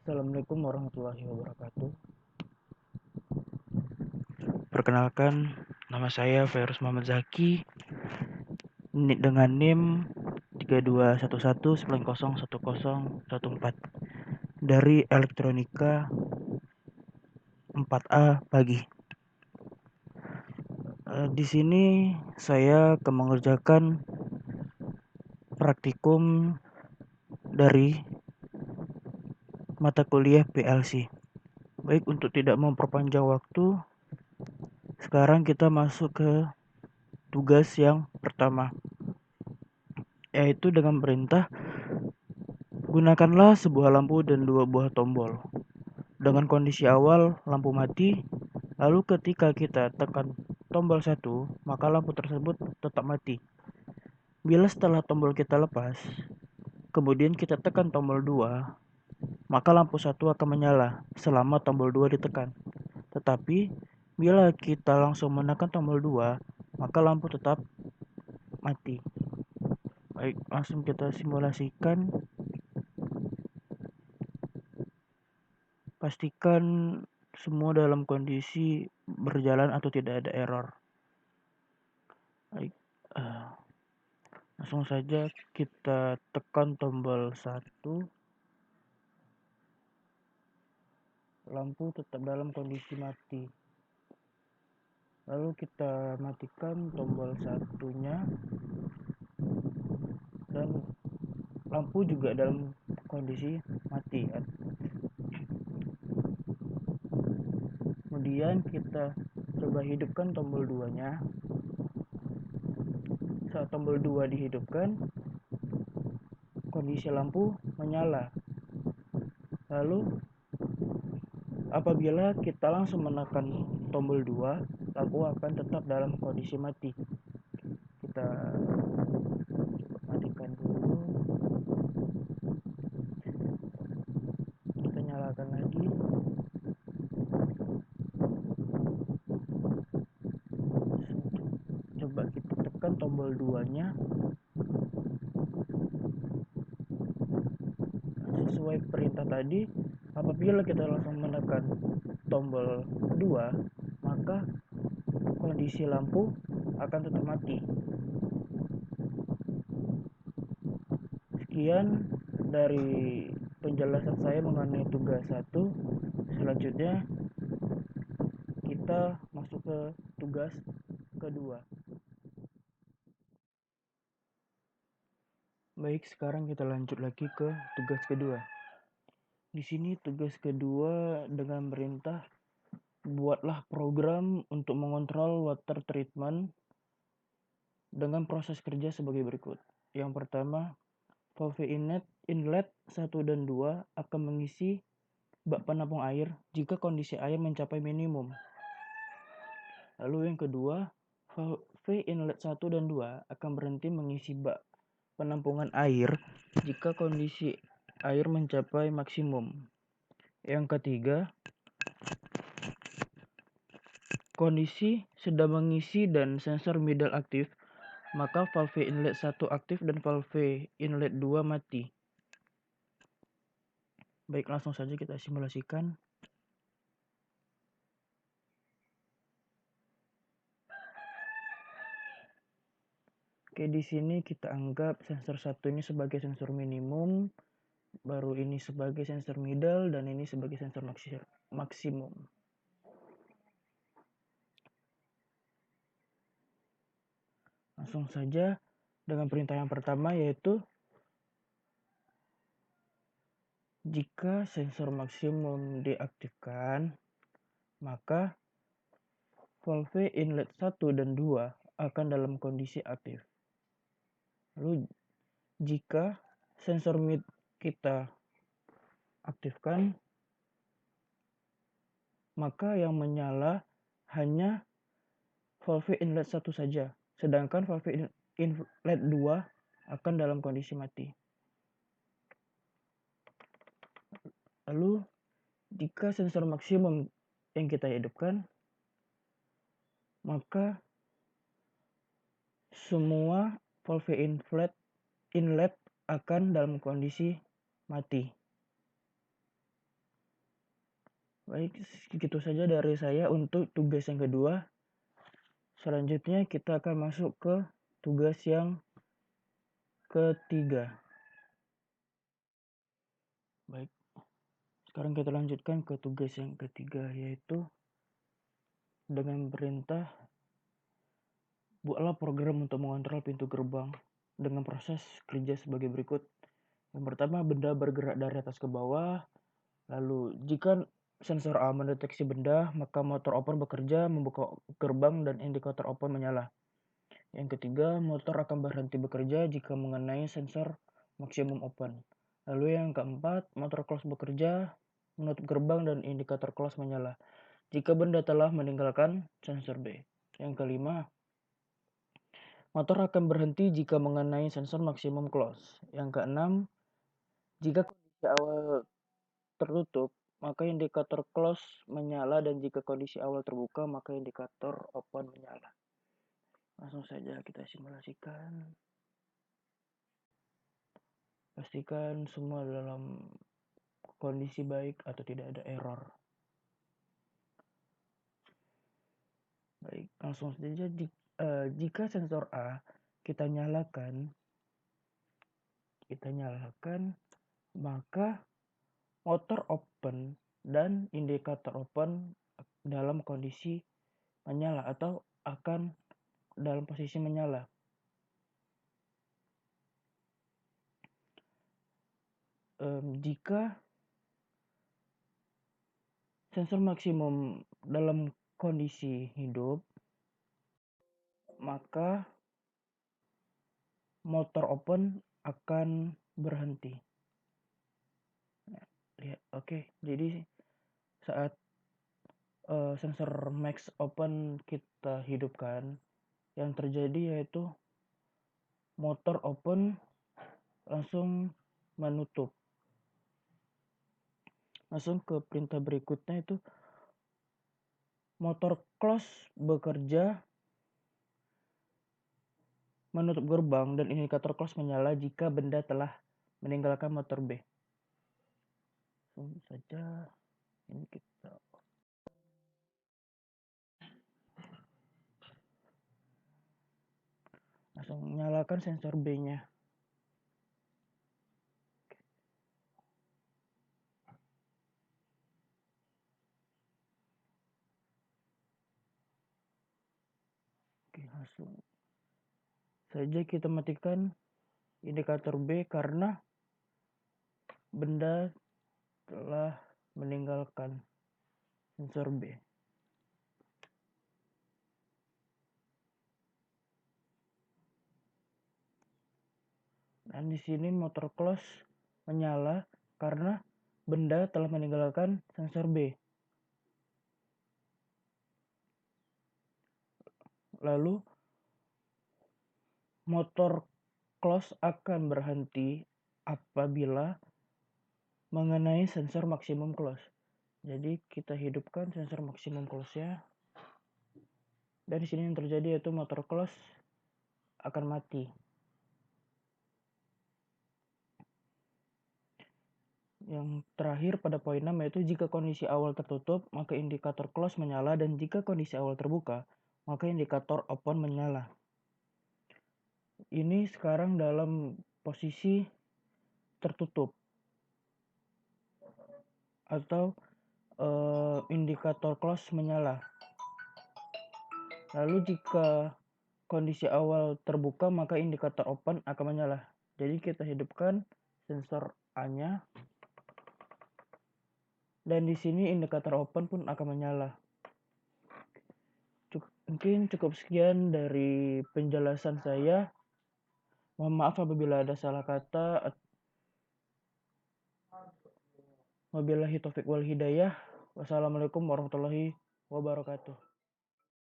Assalamualaikum warahmatullahi wabarakatuh. Perkenalkan, nama saya Fairuz Muhammad Zaki dengan NIM 3211901014 dari Elektronika 4A Pagi. Di sini saya akan mengerjakan praktikum dari mata kuliah PLC. Baik, untuk tidak memperpanjang waktu, sekarang kita masuk ke tugas yang pertama, yaitu dengan perintah gunakanlah sebuah lampu dan dua buah tombol. Dengan kondisi awal lampu mati, lalu ketika kita tekan tombol 1, maka lampu tersebut tetap mati. Bila setelah tombol kita lepas, kemudian kita tekan tombol 2, maka lampu 1 akan menyala selama tombol 2 ditekan. Tetapi bila kita langsung menekan tombol 2, maka lampu tetap mati. Baik, langsung kita simulasikan. Pastikan semua dalam kondisi berjalan atau tidak ada error. Baik, langsung saja kita tekan tombol 1. Lampu tetap dalam kondisi mati. Lalu kita matikan tombol 1-nya dan lampu juga dalam kondisi mati. Kemudian kita coba hidupkan tombol 2-nya. Saat tombol 2 dihidupkan, kondisi lampu menyala. Lalu apabila kita langsung menekan tombol 2, lampu akan tetap dalam kondisi mati. Kita matikan dulu. Kita nyalakan lagi. Coba kita tekan tombol 2-nya. Sesuai perintah tadi, apabila kita langsung menekan tombol 2, maka kondisi lampu akan tetap mati. Sekian dari penjelasan saya mengenai tugas 1. Selanjutnya kita masuk ke tugas kedua. Baik, sekarang kita lanjut lagi ke tugas kedua. Di sini tugas kedua dengan perintah buatlah program untuk mengontrol water treatment dengan proses kerja sebagai berikut. Yang pertama, valve inlet 1 dan 2 akan mengisi bak penampung air jika kondisi air mencapai minimum. Lalu yang kedua, valve inlet 1 dan 2 akan berhenti mengisi bak penampungan air jika kondisi air mencapai maksimum. Yang ketiga, kondisi sedang mengisi dan sensor middle aktif, maka valve inlet 1 aktif dan valve inlet 2 mati. Baik, langsung saja kita simulasikan. Oke, di sini kita anggap sensor 1 ini sebagai sensor minimum, baru ini sebagai sensor middle, dan ini sebagai sensor maksimum. Langsung saja dengan perintah yang pertama, yaitu jika sensor maksimum diaktifkan, maka valve inlet 1 dan 2 akan dalam kondisi aktif. Lalu jika sensor mid kita aktifkan, maka yang menyala hanya valve inlet 1 saja, sedangkan valve inlet 2 akan dalam kondisi mati. Lalu jika sensor maksimum yang kita hidupkan, maka semua valve inlet akan dalam kondisi mati. Baik, segitu saja dari saya untuk tugas yang kedua. Selanjutnya kita akan masuk ke tugas yang ketiga. Baik, sekarang kita lanjutkan ke tugas yang ketiga, yaitu dengan perintah buatlah program untuk mengontrol pintu gerbang dengan proses kerja sebagai berikut. Yang pertama, benda bergerak dari atas ke bawah. Lalu, jika sensor A mendeteksi benda, maka motor open bekerja, membuka gerbang dan indikator open menyala. Yang ketiga, motor akan berhenti bekerja jika mengenai sensor maksimum open. Lalu yang keempat, motor close bekerja, menutup gerbang dan indikator close menyala jika benda telah meninggalkan sensor B. Yang kelima, motor akan berhenti jika mengenai sensor maksimum close. Yang keenam, jika kondisi awal tertutup, maka indikator close menyala dan jika kondisi awal terbuka, maka indikator open menyala. Langsung saja kita simulasikan. Pastikan semua dalam kondisi baik atau tidak ada error. Baik, langsung saja jika sensor A kita nyalakan, maka motor open dan indikator open dalam kondisi menyala atau akan dalam posisi menyala. Jika sensor maksimum dalam kondisi hidup, maka motor open akan berhenti. Lihat, oke. Jadi saat sensor max open kita hidupkan, yang terjadi yaitu motor open langsung menutup. Langsung ke perintah berikutnya itu motor close bekerja, menutup gerbang dan indikator close menyala jika benda telah meninggalkan motor B. Langsung saja ini kita langsung nyalakan sensor B-nya. Oke, langsung saja kita matikan indikator B karena benda telah meninggalkan sensor B. Dan di sini motor close menyala karena benda telah meninggalkan sensor B. Lalu motor close akan berhenti apabila mengenai sensor maksimum close. Jadi kita hidupkan sensor maksimum close-nya. Dan di sini yang terjadi yaitu motor close akan mati. Yang terakhir pada poin 6 yaitu jika kondisi awal tertutup, maka indikator close menyala dan jika kondisi awal terbuka, maka indikator open menyala. Ini sekarang dalam posisi tertutup atau indikator close menyala. Lalu jika kondisi awal terbuka, maka indikator open akan menyala. Jadi kita hidupkan sensor A-nya. Dan di sini indikator open pun akan menyala. Mungkin cukup sekian dari penjelasan saya. Mohon maaf apabila ada salah kata. Wabillahi taufiq wal hidayah. Wassalamualaikum warahmatullahi wabarakatuh.